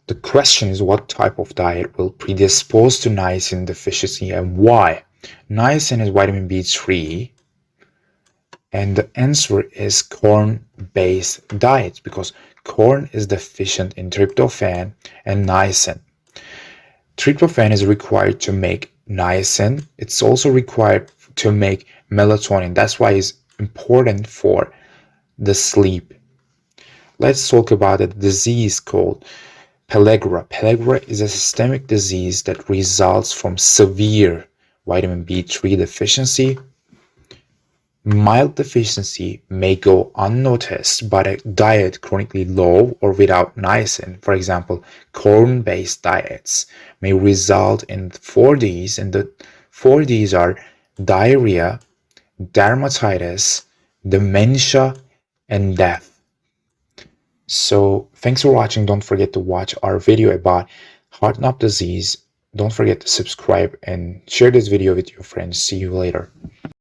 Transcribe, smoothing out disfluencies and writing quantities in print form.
The question is, what type of diet will predispose to niacin deficiency and why? Niacin is vitamin B3, and the answer is corn-based diets because corn is deficient in tryptophan and niacin. Tryptophan is required to make niacin. It's also required to make melatonin. That's why it's important for the sleep. Let's talk about a disease called Pellagra. Pellagra is a systemic disease that results from severe vitamin B3 deficiency. Mild deficiency may go unnoticed, but a diet chronically low or without niacin, for example, corn-based diets, may result in 4Ds, and the 4Ds are diarrhea, dermatitis, dementia, and death. So thanks for watching. Don't forget to watch our video about heart-knob disease. Don't forget to subscribe and share this video with your friends. See you later.